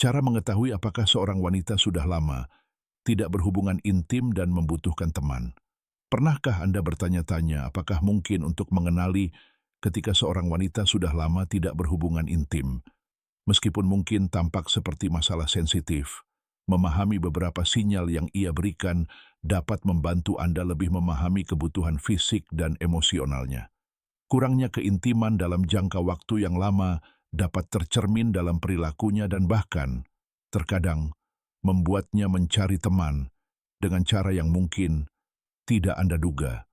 Cara mengetahui apakah seorang wanita sudah lama tidak berhubungan intim dan membutuhkan teman. Pernahkah Anda bertanya-tanya apakah mungkin untuk mengenali ketika seorang wanita sudah lama tidak berhubungan intim? Meskipun mungkin tampak seperti masalah sensitif, memahami beberapa sinyal yang ia berikan dapat membantu Anda lebih memahami kebutuhan fisik dan emosionalnya. Kurangnya keintiman dalam jangka waktu yang lama dapat tercermin dalam perilakunya dan bahkan, terkadang, membuatnya mencari teman dengan cara yang mungkin tidak Anda duga.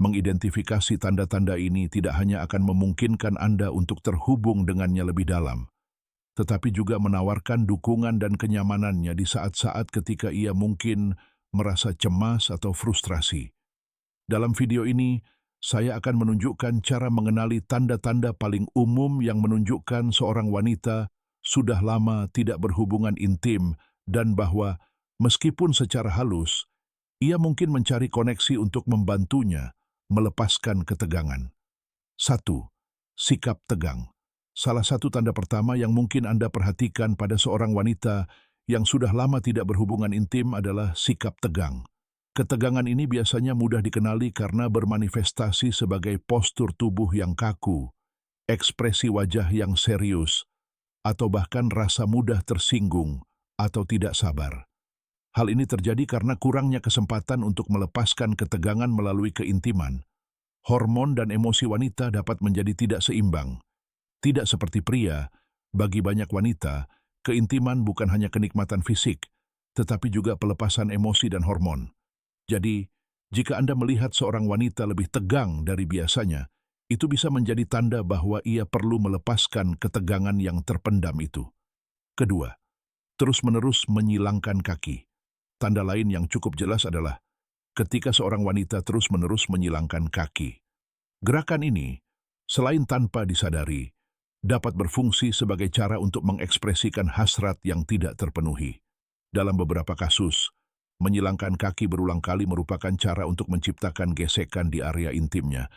Mengidentifikasi tanda-tanda ini tidak hanya akan memungkinkan Anda untuk terhubung dengannya lebih dalam, tetapi juga menawarkan dukungan dan kenyamanannya di saat-saat ketika ia mungkin merasa cemas atau frustrasi. Dalam video ini, saya akan menunjukkan cara mengenali tanda-tanda paling umum yang menunjukkan seorang wanita sudah lama tidak berhubungan intim dan bahwa, meskipun secara halus, ia mungkin mencari koneksi untuk membantunya melepaskan ketegangan. 1. Sikap tegang. Salah satu tanda pertama yang mungkin Anda perhatikan pada seorang wanita yang sudah lama tidak berhubungan intim adalah sikap tegang. Ketegangan ini biasanya mudah dikenali karena bermanifestasi sebagai postur tubuh yang kaku, ekspresi wajah yang serius, atau bahkan rasa mudah tersinggung atau tidak sabar. Hal ini terjadi karena kurangnya kesempatan untuk melepaskan ketegangan melalui keintiman. Hormon dan emosi wanita dapat menjadi tidak seimbang. Tidak seperti pria, bagi banyak wanita, keintiman bukan hanya kenikmatan fisik, tetapi juga pelepasan emosi dan hormon. Jadi, jika Anda melihat seorang wanita lebih tegang dari biasanya, itu bisa menjadi tanda bahwa ia perlu melepaskan ketegangan yang terpendam itu. Kedua, terus-menerus menyilangkan kaki. Tanda lain yang cukup jelas adalah ketika seorang wanita terus-menerus menyilangkan kaki. Gerakan ini, selain tanpa disadari, dapat berfungsi sebagai cara untuk mengekspresikan hasrat yang tidak terpenuhi. Dalam beberapa kasus, menyilangkan kaki berulang kali merupakan cara untuk menciptakan gesekan di area intimnya,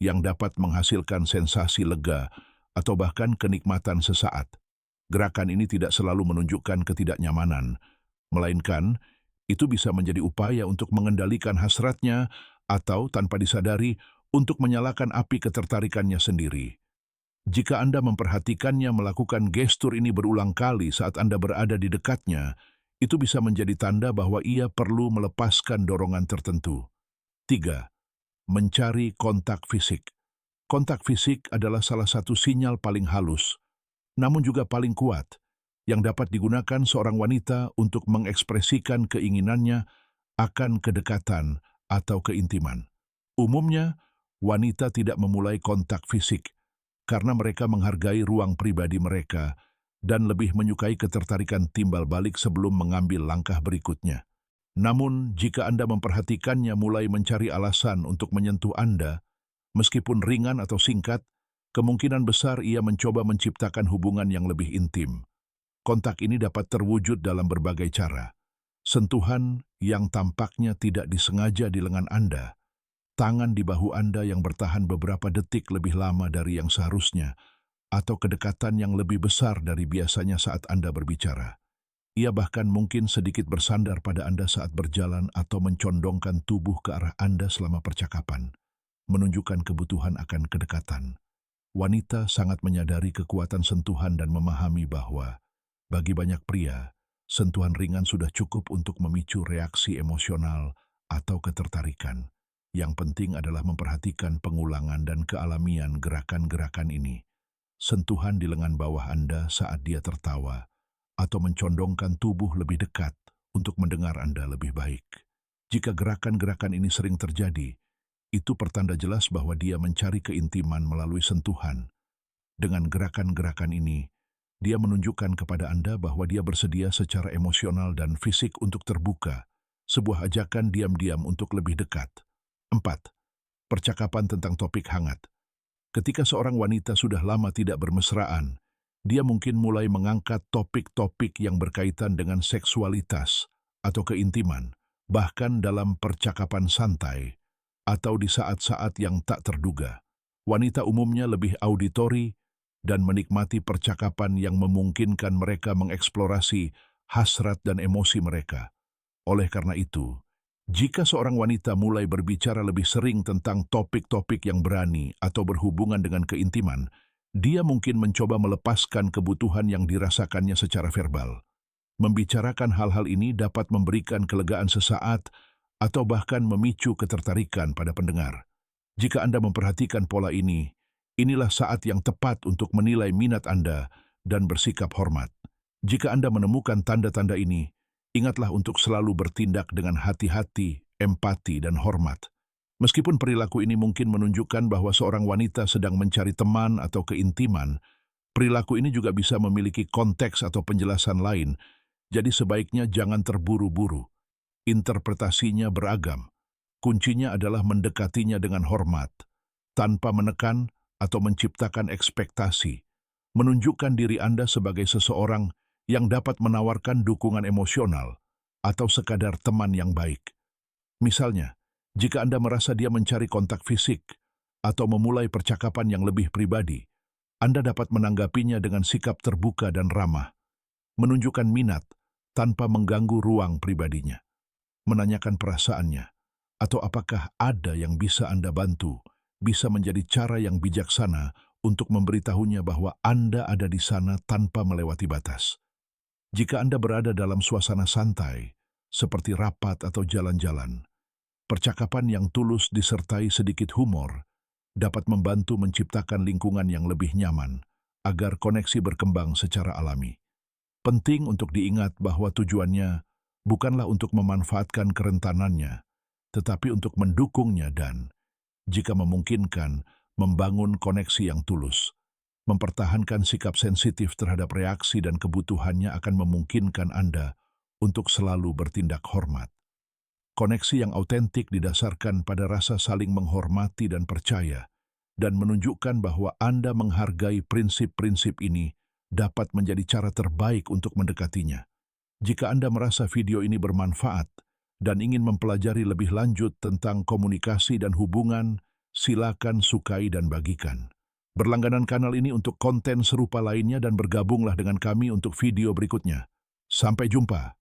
yang dapat menghasilkan sensasi lega atau bahkan kenikmatan sesaat. Gerakan ini tidak selalu menunjukkan ketidaknyamanan, melainkan itu bisa menjadi upaya untuk mengendalikan hasratnya atau tanpa disadari untuk menyalakan api ketertarikannya sendiri. Jika Anda memperhatikannya melakukan gestur ini berulang kali saat Anda berada di dekatnya, itu bisa menjadi tanda bahwa ia perlu melepaskan dorongan tertentu. 3. Mencari kontak fisik. Kontak fisik adalah salah satu sinyal paling halus, namun juga paling kuat, yang dapat digunakan seorang wanita untuk mengekspresikan keinginannya akan kedekatan atau keintiman. Umumnya, wanita tidak memulai kontak fisik karena mereka menghargai ruang pribadi mereka dan lebih menyukai ketertarikan timbal balik sebelum mengambil langkah berikutnya. Namun, jika Anda memperhatikannya mulai mencari alasan untuk menyentuh Anda, meskipun ringan atau singkat, kemungkinan besar ia mencoba menciptakan hubungan yang lebih intim. Kontak ini dapat terwujud dalam berbagai cara. Sentuhan yang tampaknya tidak disengaja di lengan Anda, tangan di bahu Anda yang bertahan beberapa detik lebih lama dari yang seharusnya, atau kedekatan yang lebih besar dari biasanya saat Anda berbicara. Ia bahkan mungkin sedikit bersandar pada Anda saat berjalan atau mencondongkan tubuh ke arah Anda selama percakapan, menunjukkan kebutuhan akan kedekatan. Wanita sangat menyadari kekuatan sentuhan dan memahami bahwa bagi banyak pria, sentuhan ringan sudah cukup untuk memicu reaksi emosional atau ketertarikan. Yang penting adalah memperhatikan pengulangan dan kealamian gerakan-gerakan ini. Sentuhan di lengan bawah Anda saat dia tertawa, atau mencondongkan tubuh lebih dekat untuk mendengar Anda lebih baik. Jika gerakan-gerakan ini sering terjadi, itu pertanda jelas bahwa dia mencari keintiman melalui sentuhan. Dengan gerakan-gerakan ini, dia menunjukkan kepada Anda bahwa dia bersedia secara emosional dan fisik untuk terbuka, sebuah ajakan diam-diam untuk lebih dekat. 4. Percakapan tentang topik hangat. Ketika seorang wanita sudah lama tidak bermesraan, dia mungkin mulai mengangkat topik-topik yang berkaitan dengan seksualitas atau keintiman, bahkan dalam percakapan santai atau di saat-saat yang tak terduga. Wanita umumnya lebih auditori dan menikmati percakapan yang memungkinkan mereka mengeksplorasi hasrat dan emosi mereka. Oleh karena itu, jika seorang wanita mulai berbicara lebih sering tentang topik-topik yang berani atau berhubungan dengan keintiman, dia mungkin mencoba melepaskan kebutuhan yang dirasakannya secara verbal. Membicarakan hal-hal ini dapat memberikan kelegaan sesaat atau bahkan memicu ketertarikan pada pendengar. Jika Anda memperhatikan pola ini, inilah saat yang tepat untuk menilai minat Anda dan bersikap hormat. Jika Anda menemukan tanda-tanda ini, ingatlah untuk selalu bertindak dengan hati-hati, empati, dan hormat. Meskipun perilaku ini mungkin menunjukkan bahwa seorang wanita sedang mencari teman atau keintiman, perilaku ini juga bisa memiliki konteks atau penjelasan lain. Jadi sebaiknya jangan terburu-buru. Interpretasinya beragam. Kuncinya adalah mendekatinya dengan hormat, tanpa menekan atau menciptakan ekspektasi. Menunjukkan diri Anda sebagai seseorang yang dapat menawarkan dukungan emosional atau sekadar teman yang baik. Misalnya, jika Anda merasa dia mencari kontak fisik atau memulai percakapan yang lebih pribadi, Anda dapat menanggapinya dengan sikap terbuka dan ramah. Menunjukkan minat tanpa mengganggu ruang pribadinya, menanyakan perasaannya, atau apakah ada yang bisa Anda bantu, bisa menjadi cara yang bijaksana untuk memberitahunya bahwa Anda ada di sana tanpa melewati batas. Jika Anda berada dalam suasana santai, seperti rapat atau jalan-jalan, percakapan yang tulus disertai sedikit humor dapat membantu menciptakan lingkungan yang lebih nyaman agar koneksi berkembang secara alami. Penting untuk diingat bahwa tujuannya bukanlah untuk memanfaatkan kerentanannya, tetapi untuk mendukungnya dan, jika memungkinkan, membangun koneksi yang tulus. Mempertahankan sikap sensitif terhadap reaksi dan kebutuhannya akan memungkinkan Anda untuk selalu bertindak hormat. Koneksi yang autentik didasarkan pada rasa saling menghormati dan percaya, dan menunjukkan bahwa Anda menghargai prinsip-prinsip ini dapat menjadi cara terbaik untuk mendekatinya. Jika Anda merasa video ini bermanfaat dan ingin mempelajari lebih lanjut tentang komunikasi dan hubungan, silakan sukai dan bagikan. Berlangganan kanal ini untuk konten serupa lainnya dan bergabunglah dengan kami untuk video berikutnya. Sampai jumpa.